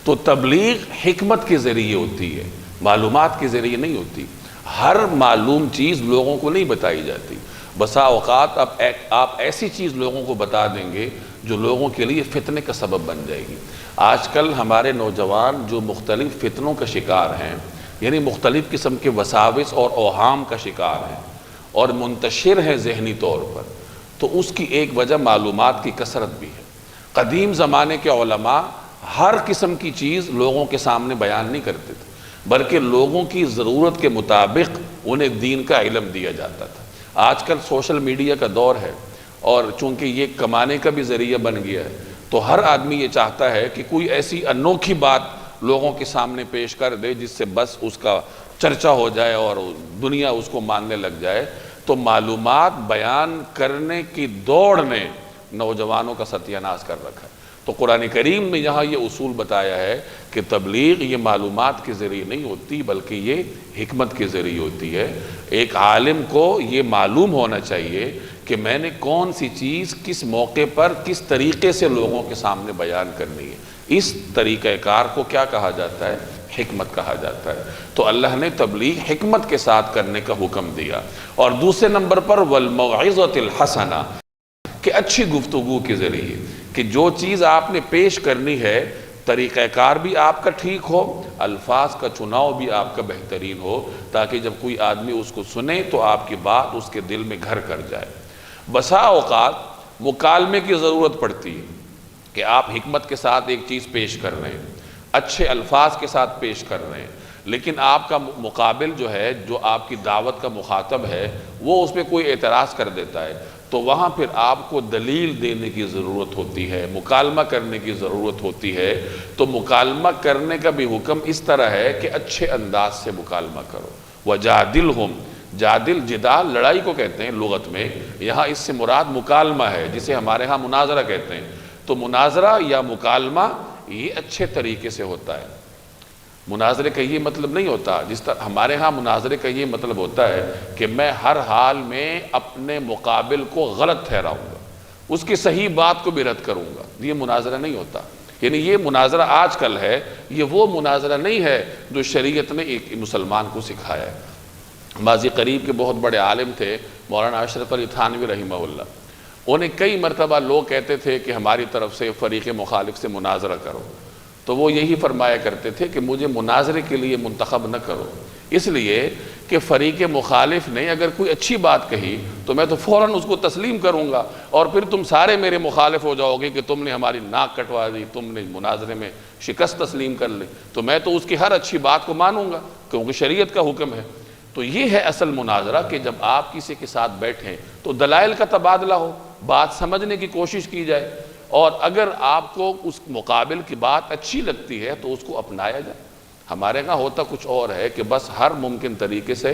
تو تبلیغ حکمت کے ذریعے ہوتی ہے، معلومات کے ذریعے نہیں ہوتی۔ ہر معلوم چیز لوگوں کو نہیں بتائی جاتی۔ بسا اوقات آپ ایسی چیز لوگوں کو بتا دیں گے جو لوگوں کے لیے فتنے کا سبب بن جائے گی۔ آج کل ہمارے نوجوان جو مختلف فتنوں کا شکار ہیں، یعنی مختلف قسم کے وساوس اور اوہام کا شکار ہیں اور منتشر ہیں ذہنی طور پر، تو اس کی ایک وجہ معلومات کی کثرت بھی ہے۔ قدیم زمانے کے علماء ہر قسم کی چیز لوگوں کے سامنے بیان نہیں کرتے تھے، بلکہ لوگوں کی ضرورت کے مطابق انہیں دین کا علم دیا جاتا تھا۔ آج کل سوشل میڈیا کا دور ہے، اور چونکہ یہ کمانے کا بھی ذریعہ بن گیا ہے، تو ہر آدمی یہ چاہتا ہے کہ کوئی ایسی انوکھی بات لوگوں کے سامنے پیش کر دے جس سے بس اس کا چرچا ہو جائے اور دنیا اس کو ماننے لگ جائے۔ تو معلومات بیان کرنے کی دوڑ نے نوجوانوں کا ستیہ ناش کر رکھا ہے۔ تو قرآن کریم میں یہاں یہ اصول بتایا ہے کہ تبلیغ یہ معلومات کے ذریعے نہیں ہوتی، بلکہ یہ حکمت کے ذریعے ہوتی ہے۔ ایک عالم کو یہ معلوم ہونا چاہیے کہ میں نے کون سی چیز کس موقع پر کس طریقے سے لوگوں کے سامنے بیان کرنی ہے۔ اس طریقہ کار کو کیا کہا جاتا ہے؟ حکمت کہا جاتا ہے۔ تو اللہ نے تبلیغ حکمت کے ساتھ کرنے کا حکم دیا۔ اور دوسرے نمبر پر والموعظۃ الحسنہ، کہ اچھی گفتگو کے ذریعے، کہ جو چیز آپ نے پیش کرنی ہے طریقہ کار بھی آپ کا ٹھیک ہو، الفاظ کا چناؤ بھی آپ کا بہترین ہو، تاکہ جب کوئی آدمی اس کو سنے تو آپ کی بات اس کے دل میں گھر کر جائے۔ بسا اوقات مکالمے کی ضرورت پڑتی ہے کہ آپ حکمت کے ساتھ ایک چیز پیش کر رہے ہیں، اچھے الفاظ کے ساتھ پیش کر رہے ہیں، لیکن آپ کا مقابل جو ہے، جو آپ کی دعوت کا مخاطب ہے، وہ اس پہ کوئی اعتراض کر دیتا ہے، تو وہاں پھر آپ کو دلیل دینے کی ضرورت ہوتی ہے، مکالمہ کرنے کی ضرورت ہوتی ہے۔ تو مکالمہ کرنے کا بھی حکم اس طرح ہے کہ اچھے انداز سے مکالمہ کرو۔ وَجَادِلْهُمْ، جادل جدال لڑائی کو کہتے ہیں لغت میں، یہاں اس سے مراد مکالمہ ہے، جسے ہمارے ہاں مناظرہ کہتے ہیں۔ تو مناظرہ یا مکالمہ یہ اچھے طریقے سے ہوتا ہے۔ مناظرے کا یہ مطلب نہیں ہوتا، جس طرح ہمارے ہاں مناظرے کا یہ مطلب ہوتا ہے کہ میں ہر حال میں اپنے مقابل کو غلط ٹھہراؤں گا، اس کی صحیح بات کو بھی رد کروں گا۔ یہ مناظرہ نہیں ہوتا۔ یعنی یہ مناظرہ آج کل ہے، یہ وہ مناظرہ نہیں ہے جو شریعت نے ایک مسلمان کو سکھایا ہے۔ ماضی قریب کے بہت بڑے عالم تھے مولانا اشرف علی تھانوی رحمہ اللہ، انہیں کئی مرتبہ لوگ کہتے تھے کہ ہماری طرف سے فریق مخالف سے مناظرہ کرو، تو وہ یہی فرمایا کرتے تھے کہ مجھے مناظرے کے لیے منتخب نہ کرو، اس لیے کہ فریق مخالف نے اگر کوئی اچھی بات کہی تو میں تو فوراً اس کو تسلیم کروں گا، اور پھر تم سارے میرے مخالف ہو جاؤ گے کہ تم نے ہماری ناک کٹوا دی، تم نے مناظرے میں شکست تسلیم کر لی، تو میں تو اس کی ہر اچھی بات کو مانوں گا کیونکہ شریعت کا حکم ہے۔ تو یہ ہے اصل مناظرہ کہ جب آپ کسی کے ساتھ بیٹھیں تو دلائل کا تبادلہ ہو، بات سمجھنے کی کوشش کی جائے، اور اگر آپ کو اس مقابل کی بات اچھی لگتی ہے تو اس کو اپنایا جائے۔ ہمارے ہاں ہوتا کچھ اور ہے کہ بس ہر ممکن طریقے سے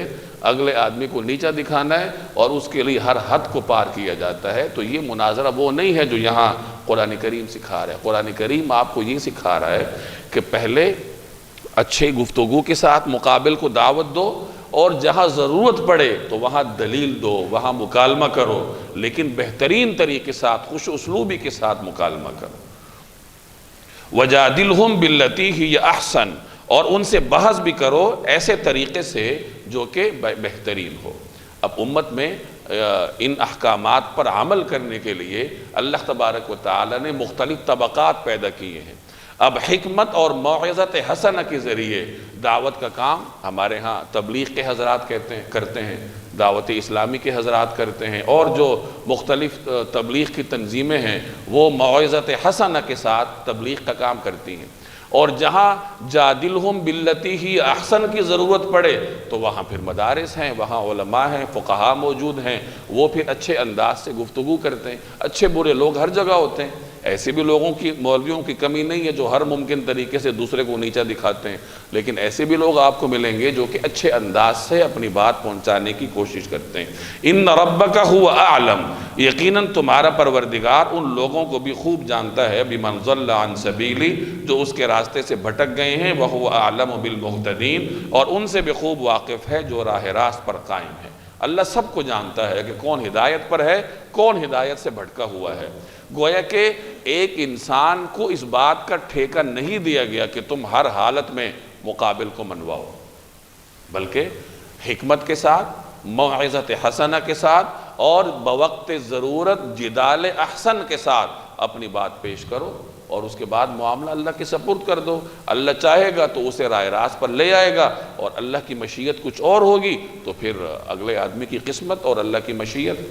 اگلے آدمی کو نیچا دکھانا ہے اور اس کے لیے ہر حد کو پار کیا جاتا ہے۔ تو یہ مناظرہ وہ نہیں ہے جو یہاں قرآن کریم سکھا رہا ہے۔ قرآن کریم آپ کو یہ سکھا رہا ہے کہ پہلے اچھے گفتگو کے ساتھ مقابل کو دعوت دو، اور جہاں ضرورت پڑے تو وہاں دلیل دو، وہاں مکالمہ کرو، لیکن بہترین طریقے ساتھ، خوش اسلوبی کے ساتھ مکالمہ کرو۔ وَجَادِلْهُمْ بِالَّتِي هِيَ أَحْسَنُ، اور ان سے بحث بھی کرو ایسے طریقے سے جو کہ بہترین ہو۔ اب امت میں ان احکامات پر عمل کرنے کے لیے اللہ تبارک و تعالی نے مختلف طبقات پیدا کیے ہیں۔ اب حکمت اور موعظت حسنہ کے ذریعے دعوت کا کام ہمارے ہاں تبلیغ کے حضرات کرتے ہیں، دعوت اسلامی کے حضرات کرتے ہیں، اور جو مختلف تبلیغ کی تنظیمیں ہیں وہ موعظت حسنہ کے ساتھ تبلیغ کا کام کرتی ہیں۔ اور جہاں جادلہم باللتی ہی احسن کی ضرورت پڑے تو وہاں پھر مدارس ہیں، وہاں علماء ہیں، فقہاء موجود ہیں، وہ پھر اچھے انداز سے گفتگو کرتے ہیں۔ اچھے برے لوگ ہر جگہ ہوتے ہیں، ایسے بھی لوگوں کی، مولویوں کی کمی نہیں ہے جو ہر ممکن طریقے سے دوسرے کو نیچا دکھاتے ہیں، لیکن ایسے بھی لوگ آپ کو ملیں گے جو کہ اچھے انداز سے اپنی بات پہنچانے کی کوشش کرتے ہیں۔ ان ربک هو اعلم، یقیناً تمہارا پروردگار ان لوگوں کو بھی خوب جانتا ہے، بمن ضل عن سبیلی، جو اس کے راستے سے بھٹک گئے ہیں، وهو اعلم بالمہتدین، اور ان سے بھی خوب واقف ہے جو راہ راست پر قائم ہے۔ اللہ سب کو جانتا ہے کہ کون ہدایت پر ہے، کون ہدایت سے بھٹکا ہوا ہے۔ گویا کہ ایک انسان کو اس بات کا ٹھیکہ نہیں دیا گیا کہ تم ہر حالت میں مقابل کو منواؤ، بلکہ حکمت کے ساتھ، موعظت حسنہ کے ساتھ اور بوقت ضرورت جدال احسن کے ساتھ اپنی بات پیش کرو، اور اس کے بعد معاملہ اللہ کے سپرد کر دو۔ اللہ چاہے گا تو اسے راہ راست پر لے آئے گا، اور اللہ کی مشیت کچھ اور ہوگی تو پھر اگلے آدمی کی قسمت اور اللہ کی مشیت